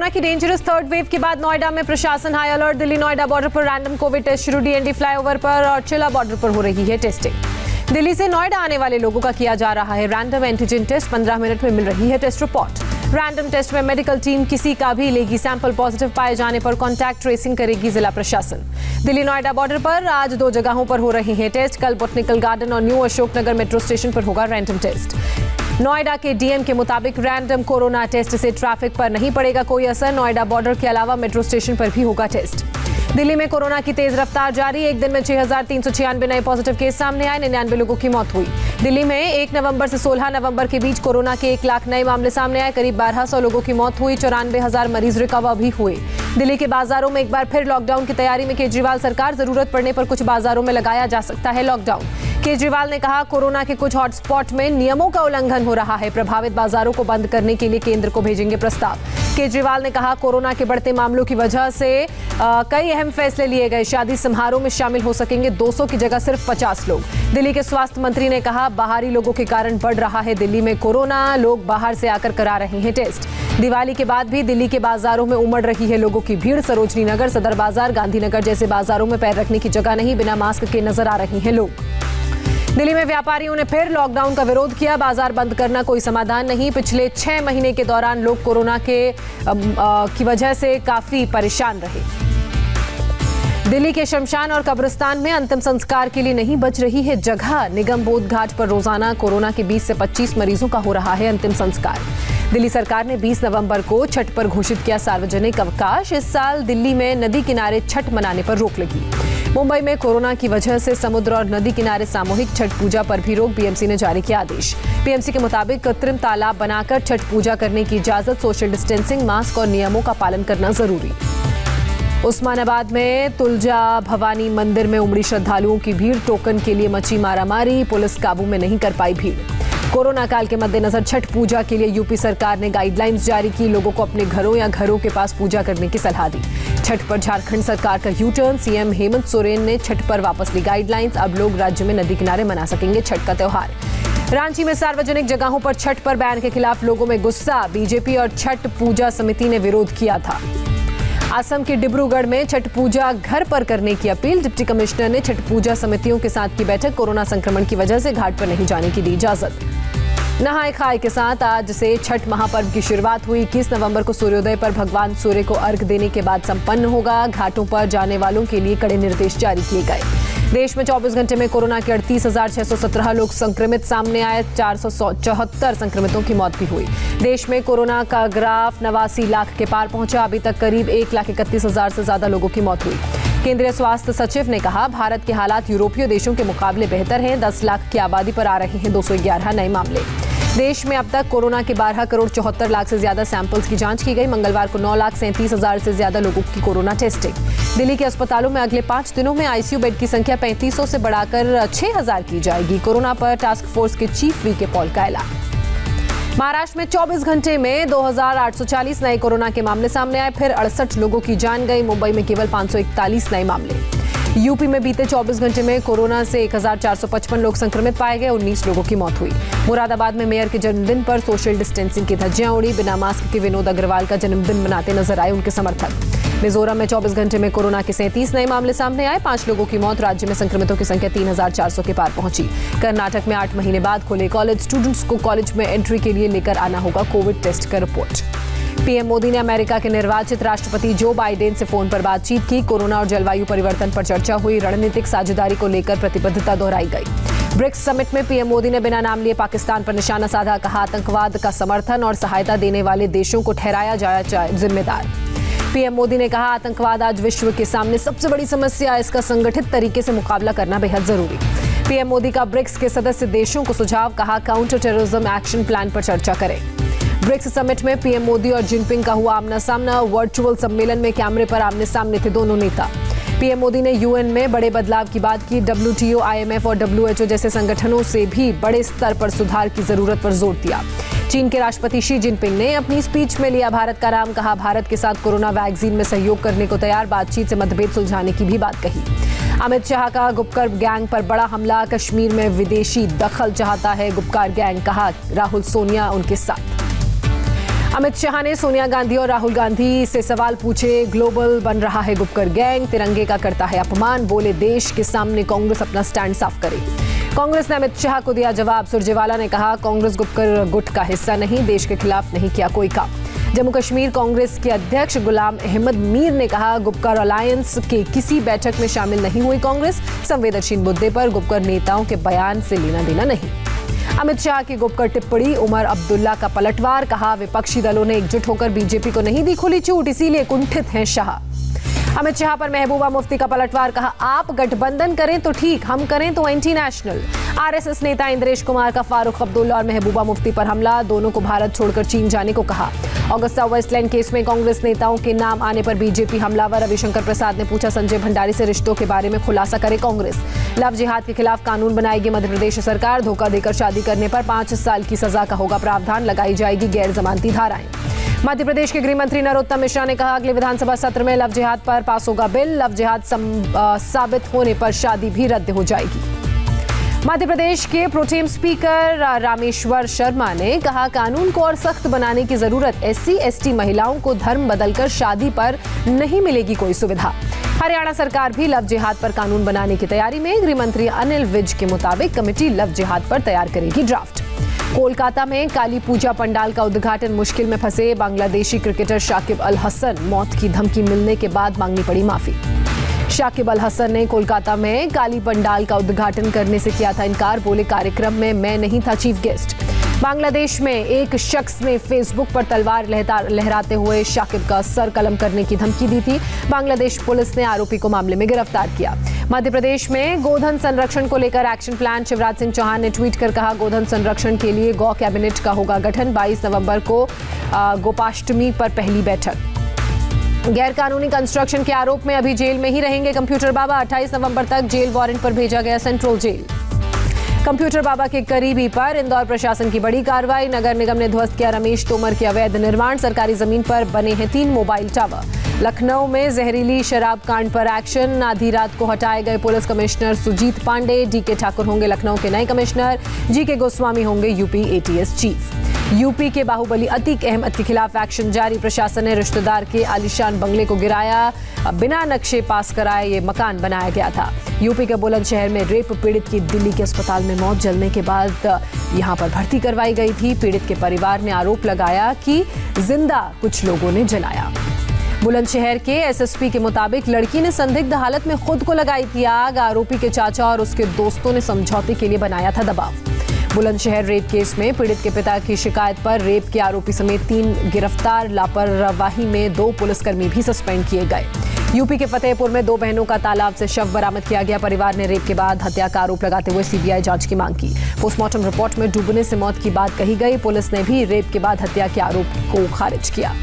Corona की dangerous third wave के बाद नोएडा में प्रशासन high alert. Delhi Noida border पर रैंडम कोविड टेस्ट शुरू। डीएनडी फ्लाईओवर पर और चिला बॉर्डर पर हो रही है टेस्टिंग। दिल्ली से नोएडा आने वाले लोगों का किया जा रहा है रैंडम एंटीजन टेस्ट। 15 मिनट में मिल रही है टेस्ट रिपोर्ट। रैंडम टेस्ट में मेडिकल टीम किसी का भी लेगी सैंपल। पॉजिटिव पाए जाने पर कॉन्टैक्ट ट्रेसिंग करेगी जिला प्रशासन। दिल्ली नोएडा बॉर्डर पर आज 2 जगहों पर हो रहे हैं टेस्ट। कल बोटनिकल गार्डन और न्यू अशोकनगर मेट्रो स्टेशन पर होगा रैंडम टेस्ट। नोएडा के डीएम के मुताबिक रैंडम कोरोना टेस्ट से ट्रैफिक पर नहीं पड़ेगा कोई असर। नोएडा बॉर्डर के अलावा मेट्रो स्टेशन पर भी होगा टेस्ट। दिल्ली में कोरोना की तेज रफ्तार जारी। एक दिन में 6,396 नए पॉजिटिव केस सामने आए। 99 लोगों की मौत हुई। दिल्ली में 1 नवंबर से 16 नवंबर के बीच कोरोना के 1 लाख नए मामले सामने आए। करीब 1200 लोगों की मौत हुई। 94,000 मरीज रिकवर भी हुए। दिल्ली के बाजारों में एक बार फिर लॉकडाउन की तैयारी में केजरीवाल सरकार। जरूरत पड़ने पर कुछ बाजारों में लगाया जा सकता है लॉकडाउन। केजरीवाल ने कहा, कोरोना के कुछ हॉटस्पॉट में नियमों का उल्लंघन हो रहा है। प्रभावित बाजारों को बंद करने के लिए केंद्र को भेजेंगे प्रस्ताव। केजरीवाल ने कहा, कोरोना के बढ़ते मामलों की वजह से कई अहम फैसले लिए गए। शादी समारोह में शामिल हो सकेंगे 200 की जगह सिर्फ 50 लोग। दिल्ली के स्वास्थ्य मंत्री ने कहा, बाहरी लोगों के कारण बढ़ रहा है दिल्ली में कोरोना। लोग बाहर से आकर करा रहे हैं टेस्ट। दिवाली के बाद भी दिल्ली के बाजारों में उमड़ रही है लोगों की भीड़। सरोजनी नगर, सदर बाजार, गांधीनगर जैसे बाजारों में पैर रखने की जगह नहीं। बिना मास्क के नजर आ रहे हैं लोग। दिल्ली में व्यापारियों ने फिर लॉकडाउन का विरोध किया। बाजार बंद करना कोई समाधान नहीं। पिछले 6 महीने के दौरान लोग कोरोना की वजह से काफी परेशान रहे। दिल्ली के शमशान और कब्रिस्तान में अंतिम संस्कार के लिए नहीं बच रही है जगह। निगम बोध घाट पर रोजाना कोरोना के 20 से 25 मरीजों का हो रहा है अंतिम संस्कार। दिल्ली सरकार ने 20 नवंबर को छठ पर घोषित किया सार्वजनिक अवकाश। इस साल दिल्ली में नदी किनारे छठ मनाने पर रोक लगी। मुंबई में कोरोना की वजह से समुद्र और नदी किनारे सामूहिक छठ पूजा पर भी रोक। बीएमसी ने जारी किया आदेश। बीएमसी के मुताबिक कृत्रिम तालाब बनाकर छठ पूजा करने की इजाजत। सोशल डिस्टेंसिंग, मास्क और नियमों का पालन करना जरूरी। उस्मानाबाद में तुलजा भवानी मंदिर में उमड़ी श्रद्धालुओं की भीड़। टोकन के लिए मची मारामारी। पुलिस काबू में नहीं कर पाई भीड़। कोरोना काल के मद्देनजर छठ पूजा के लिए यूपी सरकार ने गाइडलाइंस जारी की। लोगों को अपने घरों या घरों के पास पूजा करने की सलाह दी। छठ पर झारखंड सरकार का U turn. CM Hemant Soren ने छठ पर वापस ली गाइडलाइंस। अब लोग राज्य में नदी किनारे मना सकेंगे छठ का त्योहार। रांची में सार्वजनिक जगहों पर छठ पर बैन के खिलाफ लोगों में गुस्सा। बीजेपी और छठ पूजा समिति ने विरोध किया था। असम के डिब्रूगढ़ में छठ पूजा घर पर करने की अपील। डिप्टी कमिश्नर ने छठ पूजा समितियों के साथ की बैठक। कोरोना संक्रमण की वजह से घाट पर नहीं जाने की दी इजाजत। नहाय खाए के साथ आज से छठ महापर्व की शुरुआत हुई। 21 नवंबर को सूर्योदय पर भगवान सूर्य को अर्घ्य देने के बाद संपन्न होगा। घाटों पर जाने वालों के लिए कड़े निर्देश जारी किए गए। देश में 24 घंटे में कोरोना के 38,617 लोग संक्रमित सामने आए। 474 संक्रमितों की मौत भी हुई। देश में कोरोना का ग्राफ 89 लाख के पार पहुंचा। अभी तक करीब 1,31,000 से ज्यादा लोगों की मौत हुई। केंद्रीय स्वास्थ्य सचिव ने कहा, भारत के हालात यूरोपीय देशों के मुकाबले बेहतर हैं। 10 लाख की आबादी पर आ रहे हैं 211 नए मामले। देश में अब तक कोरोना के 12 करोड़ 74 लाख से ज्यादा सैंपल्स की जांच की गई। मंगलवार को 9,37,000 से ज्यादा लोगों की कोरोना टेस्टिंग। दिल्ली के अस्पतालों में अगले 5 दिनों में आईसीयू बेड की संख्या 3500 से बढ़ाकर 6,000 की जाएगी। कोरोना पर टास्क फोर्स के चीफ वीके पॉल का ऐलान। महाराष्ट्र में 24 घंटे में 2,840 नए कोरोना के मामले सामने आए। फिर 68 लोगों की जान गई। मुंबई में केवल 541 नए मामले। यूपी में बीते 24 घंटे में कोरोना से 1,455 लोग संक्रमित पाए गए। 19 लोगों की मौत हुई। मुरादाबाद में मेयर के जन्मदिन पर सोशल डिस्टेंसिंग की धज्जियां उड़ी। बिना मास्क के विनोद अग्रवाल का जन्मदिन मनाते नजर आए उनके समर्थक। मिजोरम में 24 घंटे में कोरोना के 37 नए मामले सामने आए। 5 लोगों की मौत। राज्य में संक्रमितों की संख्या 3,400 के पार पहुंची। कर्नाटक में 8 महीने बाद खुले कॉलेज। स्टूडेंट्स को कॉलेज में एंट्री के लिए लेकर आना होगा कोविड टेस्ट का रिपोर्ट। पीएम मोदी ने अमेरिका के निर्वाचित राष्ट्रपति जो बाइडेन से फोन पर बातचीत की। कोरोना और जलवायु परिवर्तन पर चर्चा हुई। रणनीतिक साझेदारी को लेकर प्रतिबद्धता दोहराई गई। ब्रिक्स समिट में पीएम मोदी ने बिना नाम लिए पाकिस्तान पर निशाना साधा। कहा, आतंकवाद का समर्थन और सहायता देने वाले देशों को ठहराया जाए जिम्मेदार। पीएम मोदी ने कहा, आतंकवाद आज विश्व के सामने सबसे बड़ी समस्या है। इसका संगठित तरीके से मुकाबला करना बेहद जरूरी। पीएम मोदी का ब्रिक्स के सदस्य देशों को सुझाव। कहा, काउंटर टेररिज्म एक्शन प्लान पर चर्चा करें। ब्रिक्स समिट में पीएम मोदी और जिनपिंग का हुआ आमना सामना। वर्चुअल सम्मेलन में कैमरे पर आमने सामने थे दोनों नेता। पीएम मोदी ने यूएन में बड़े बदलाव की बात की। डब्ल्यूटीओ, आईएमएफ और डब्ल्यूएचओ जैसे संगठनों से भी बड़े स्तर पर सुधार की जरूरत पर जोर दिया। चीन के राष्ट्रपति शी जिनपिंग ने अपनी स्पीच में लिया भारत का नाम। कहा, भारत के साथ कोरोना वैक्सीन में सहयोग करने को तैयार। बातचीत से मतभेद सुलझाने की भी बात कही। अमित शाह का गुपकर गैंग पर बड़ा हमला। कश्मीर में विदेशी दखल चाहता है गुपकार गैंग। कहा, राहुल सोनिया उनके साथ। अमित शाह ने सोनिया गांधी और राहुल गांधी से सवाल पूछे। ग्लोबल बन रहा है गुपकर गैंग, तिरंगे का करता है अपमान, बोले देश के सामने कांग्रेस अपना स्टैंड साफ करे। कांग्रेस ने अमित शाह को दिया जवाब। सुरजेवाला ने कहा कांग्रेस गुपकर गुट का हिस्सा नहीं, देश के खिलाफ नहीं किया कोई काम। जम्मू कश्मीर कांग्रेस के अध्यक्ष गुलाम अहमद मीर ने कहा गुपकर अलायंस के किसी बैठक में शामिल नहीं हुई कांग्रेस, संवेदनशील मुद्दे पर गुपकर नेताओं के बयान से लेना देना नहीं। अमित शाह की गुपकर टिप्पणी, उमर अब्दुल्ला का पलटवार, कहा विपक्षी दलों ने एकजुट होकर बीजेपी को नहीं दी खुली छूट, इसीलिए कुंठित हैं शाह। अमित शाह पर महबूबा मुफ्ती का पलटवार, कहा आप गठबंधन करें तो ठीक, हम करें तो एंटी नेशनल। आरएसएस नेता इंद्रेश कुमार का फारूक अब्दुल्ला और महबूबा मुफ्ती पर हमला, दोनों को भारत छोड़कर चीन जाने को कहा। ऑगस्टा वेस्टलैंड केस में कांग्रेस नेताओं के नाम आने पर बीजेपी हमलावर। रविशंकर प्रसाद ने पूछा संजय भंडारी से रिश्तों के बारे में खुलासा करे कांग्रेस। लव जिहाद के खिलाफ कानून बनाएगी मध्य प्रदेश सरकार, धोखा देकर शादी करने पर 5 साल की सजा का होगा प्रावधान, लगाई जाएगी गैर जमानती धाराएं। मध्य प्रदेश के गृह मंत्री नरोत्तम मिश्रा ने कहा अगले विधानसभा सत्र में लव जिहाद पर पास होगा बिल, लव जिहाद साबित होने पर शादी भी रद्द हो जाएगी। मध्य प्रदेश के प्रोटेम स्पीकर रामेश्वर शर्मा ने कहा कानून को और सख्त बनाने की जरूरत, SC/ST महिलाओं को धर्म बदलकर शादी पर नहीं मिलेगी कोई सुविधा। हरियाणा सरकार भी लव जिहाद पर कानून बनाने की तैयारी में, गृह मंत्री अनिल विज के मुताबिक कमेटी लव जिहाद पर तैयार करेगी ड्राफ्ट। कोलकाता में काली पूजा पंडाल का उद्घाटन, मुश्किल में फंसे बांग्लादेशी क्रिकेटर शाकिब अल हसन, मौत की धमकी मिलने के बाद मांगनी पड़ी माफी। शाकिब अल हसन ने कोलकाता में काली पंडाल का उद्घाटन करने से किया था इनकार, बोले कार्यक्रम में मैं नहीं था चीफ गेस्ट। बांग्लादेश में एक शख्स ने फेसबुक पर तलवार लहराते हुए शाकिब का सर कलम करने की धमकी दी थी। बांग्लादेश पुलिस ने आरोपी को मामले में गिरफ्तार किया। मध्य प्रदेश में गोधन संरक्षण को लेकर एक्शन प्लान, शिवराज सिंह चौहान ने ट्वीट कर कहा गोधन संरक्षण के लिए गौ कैबिनेट का होगा गठन, 22 नवंबर को गोपाष्टमी पर पहली बैठक। गैर कानूनी कंस्ट्रक्शन के आरोप में अभी जेल में ही रहेंगे कंप्यूटर बाबा, 28 नवंबर तक जेल वारंट पर भेजा गया सेंट्रल जेल। कंप्यूटर बाबा के करीबी पर इंदौर प्रशासन की बड़ी कार्रवाई, नगर निगम ने ध्वस्त किया रमेश तोमर के अवैध निर्माण, सरकारी जमीन पर बने हैं 3 मोबाइल टावर। लखनऊ में जहरीली शराब कांड पर एक्शन, आधी रात को हटाए गए police commissioner Sujit Pande, DK Thakur होंगे लखनऊ के नए कमिश्नर, GK गोस्वामी होंगे यूपी ATS चीफ। यूपी के बाहुबली अतीक अहमद के खिलाफ एक्शन जारी, प्रशासन ने रिश्तेदार के आलीशान बंगले को गिराया, बिना नक्शे पास कराए ये मकान बनाया गया था। यूपी के बुलंदशहर में रेप पीड़ित की दिल्ली के अस्पताल में मौत, जलने के बाद यहां पर भर्ती करवाई गई थी। पीड़ित के परिवार ने आरोप लगाया कि जिंदा कुछ लोगों ने जलाया। बुलंदशहर के SSP के मुताबिक लड़की ने संदिग्ध हालत में खुद को लगाई थी आग, आरोपी के चाचा और उसके दोस्तों ने समझौते के लिए बनाया था दबाव। बुलंदशहर रेप केस में पीड़ित के पिता की शिकायत पर रेप के आरोपी समेत 3 गिरफ्तार, लापरवाही में 2 पुलिसकर्मी भी सस्पेंड किए गए। यूपी के फतेहपुर में 2 बहनों का तालाब से शव बरामद किया गया, परिवार ने रेप के बाद हत्या का आरोप लगाते हुए CBI जांच की मांग की। पोस्टमार्टम रिपोर्ट में डूबने से मौत की बात कही गई, पुलिस ने भी रेप के बाद हत्या के आरोप को खारिज किया।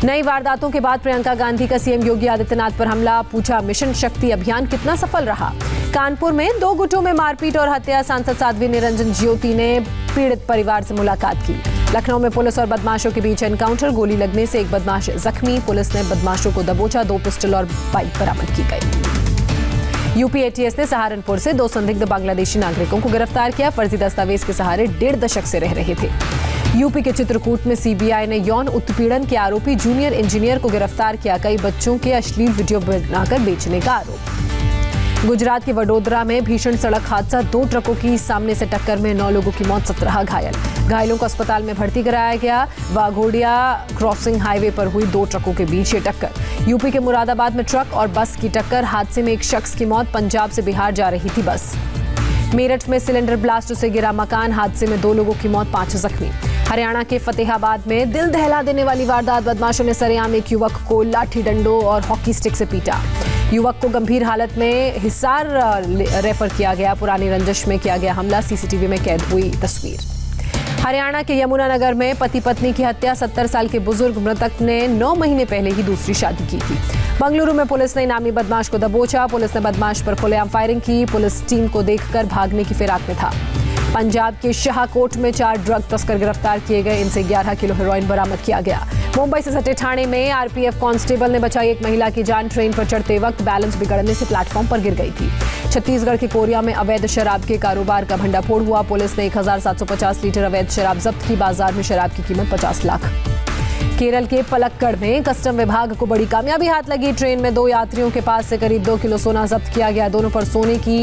नई वारदातों के बाद प्रियंका गांधी का CM योगी आदित्यनाथ पर हमला, पूछा मिशन शक्ति अभियान कितना सफल रहा। कानपुर में 2 गुटों में मारपीट और हत्या, सांसद साध्वी निरंजन ज्योति ने पीड़ित परिवार से मुलाकात की। लखनऊ में पुलिस और बदमाशों के बीच एनकाउंटर, गोली लगने से एक बदमाश जख्मी, पुलिस ने बदमाशों को दबोचा, 2 पिस्टल और बाइक बरामद की गई। यूपी ATS ने सहारनपुर से 2 संदिग्ध बांग्लादेशी नागरिकों को गिरफ्तार किया, फर्जी दस्तावेज के सहारे 1.5 दशक से रह रहे थे। यूपी के चित्रकूट में CBI ने यौन उत्पीड़न के आरोपी जूनियर इंजीनियर को गिरफ्तार किया, कई बच्चों के अश्लील वीडियो बनाकर बेचने का आरोप। गुजरात के वडोदरा में भीषण सड़क हादसा, 2 ट्रकों की सामने से टक्कर में 9 लोगों की मौत, 17 घायल। घायलों को अस्पताल में भर्ती कराया गया। वाघोडिया क्रॉसिंग हाईवे पर हुई 2 ट्रकों के बीच ये टक्कर। यूपी के मुरादाबाद में ट्रक और बस की टक्कर, हादसे में एक शख्स की मौत, पंजाब से बिहार जा रही थी बस। मेरठ में सिलेंडर ब्लास्ट से गिरा मकान, हादसे में 2 लोगों की मौत, 5 जख्मी। हरियाणा के फतेहाबाद में दिल दहला देने वाली वारदात, बदमाशों ने सरेआम एक युवक को लाठी डंडों और हॉकी स्टिक से पीटा। युवक को गंभीर हालत में हिसार रेफर किया गया, पुरानी रंजिश में किया गया हमला, CCTV में कैद हुई तस्वीर। हरियाणा के यमुनानगर में पति पत्नी की हत्या, 70 साल के बुजुर्ग मृतक ने 9 महीने पहले ही दूसरी शादी की थी। बंगलुरु में पुलिस ने इनामी बदमाश को दबोचा, पुलिस ने बदमाश पर खुलेआम फायरिंग की, पुलिस टीम को देखकर भागने की फिराक में था। पंजाब के शाहकोट में 4 ड्रग तस्कर गिरफ्तार किए गए, इनसे 11 किलो हेरोइन बरामद किया गया। मुंबई से सटे ठाणे में RPF कांस्टेबल ने बचाई एक महिला की जान, ट्रेन पर चढ़ते वक्त बैलेंस बिगड़ने से प्लेटफॉर्म पर गिर गई थी। छत्तीसगढ़ के कोरिया में अवैध शराब के कारोबार का भंडाफोड़ हुआ, पुलिस ने 1750 लीटर अवैध शराब जब्त की, बाजार में शराब की कीमत 50 लाख। केरल के पलक्कड़ में कस्टम विभाग को बड़ी कामयाबी हाथ लगी। ट्रेन में 2 यात्रियों के पास से करीब 2 किलो सोना जब्त किया गया। दोनों पर सोने की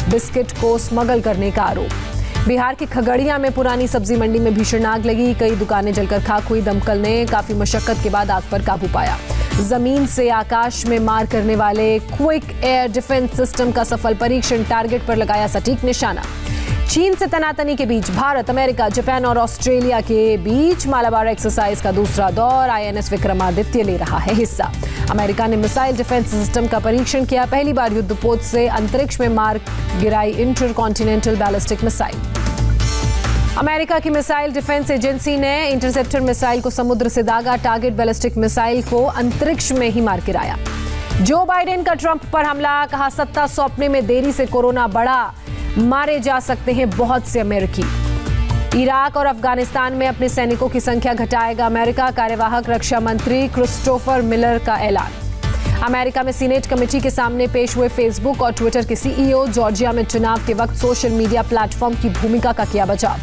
बिस्किट को स्मगल करने का आरोप। बिहार के खगड़िया में पुरानी सब्जी मंडी में भीषण आग लगी। कई दुकानें जलकर खाक हुई। दमकल ने काफी मशक्कत के बाद आग पर काबू पाया। जमीन से आकाश में मार करने वाले क्विक एयर डिफेंस सिस्टम का सफल परीक्षण। टारगेट पर लगाया सटीक निशाना। चीन से तनातनी के बीच भारत, अमेरिका, जापान और ऑस्ट्रेलिया के बीच मालाबार एक्सरसाइज का दूसरा दौर। INS विक्रमादित्य ले रहा है हिस्सा। अमेरिका ने मिसाइल डिफेंस सिस्टम का परीक्षण किया। पहली बार युद्धपोत से अंतरिक्ष में मार गिराई इंटरकॉन्टिनेंटल बैलिस्टिक मिसाइल। अमेरिका की मिसाइल डिफेंस एजेंसी ने इंटरसेप्टर मिसाइल को समुद्र से दागा। टारगेट बैलिस्टिक मिसाइल को अंतरिक्ष में ही मार गिराया। जो बाइडेन का ट्रंप पर हमला, कहा सत्ता सौंपने में देरी से कोरोना बढ़ा, मारे जा सकते हैं बहुत से अमेरिकी। इराक और अफगानिस्तान में अपने सैनिकों की संख्या घटाएगा अमेरिका। कार्यवाहक रक्षा मंत्री क्रिस्टोफर मिलर का ऐलान। अमेरिका में सीनेट कमेटी के सामने पेश हुए फेसबुक और ट्विटर के CEO। जॉर्जिया में चुनाव के वक्त सोशल मीडिया प्लेटफॉर्म की भूमिका का किया बचाव।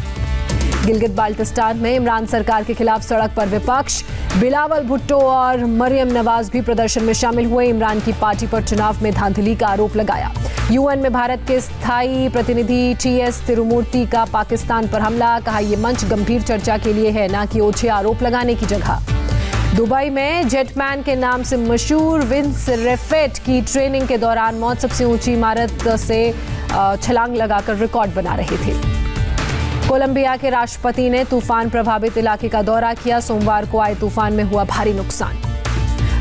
गिलगित बाल्टिस्तान में इमरान सरकार के खिलाफ सड़क पर विपक्ष। बिलावल भुट्टो और मरियम नवाज भी प्रदर्शन में शामिल हुए। इमरान की पार्टी पर चुनाव में धांधली का आरोप लगाया। UN में भारत के स्थायी प्रतिनिधि TS तिरुमूर्ति का पाकिस्तान पर हमला, कहा यह मंच गंभीर चर्चा के लिए है, ना कि ओछे आरोप लगाने की जगह। दुबई में जेटमैन के नाम से मशहूर विंस रेफेट की ट्रेनिंग के दौरान मौत। सबसे ऊंची इमारत से छलांग लगाकर रिकॉर्ड बना रहे थे। कोलंबिया के राष्ट्रपति ने तूफान प्रभावित इलाके का दौरा किया। सोमवार को आए तूफान में हुआ भारी नुकसान।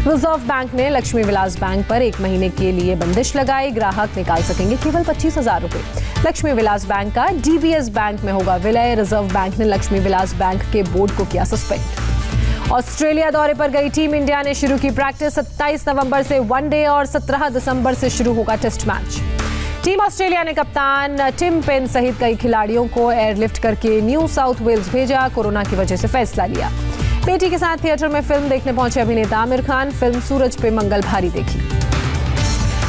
रिजर्व बैंक ने लक्ष्मी विलास बैंक पर 1 महीने के लिए बंदिश लगाई। ग्राहक निकाल सकेंगे केवल 25,000 रुपए। लक्ष्मी विलास बैंक का DBS बैंक में होगा विलय। रिजर्व बैंक ने लक्ष्मी विलास बैंक के बोर्ड को किया सस्पेंड। ऑस्ट्रेलिया दौरे पर गई टीम इंडिया ने शुरू की प्रैक्टिस। 27 नवंबर से वनडे और 17 दिसंबर से शुरू होगा टेस्ट मैच। टीम ऑस्ट्रेलिया ने कप्तान टिम पेन सहित कई खिलाड़ियों को एयरलिफ्ट करके न्यू साउथ वेल्स भेजा। कोरोना की वजह से फैसला लिया। बेटी के साथ थिएटर में फिल्म देखने पहुंचे अभिनेता आमिर खान। फिल्म सूरज पे मंगल भारी देखी।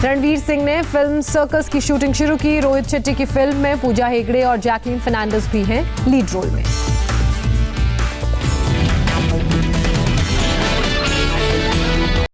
रणवीर सिंह ने फिल्म सर्कस की शूटिंग शुरू की। रोहित शेट्टी की फिल्म में पूजा हेगड़े और जैकलीन फर्नांडिस भी हैं लीड रोल में।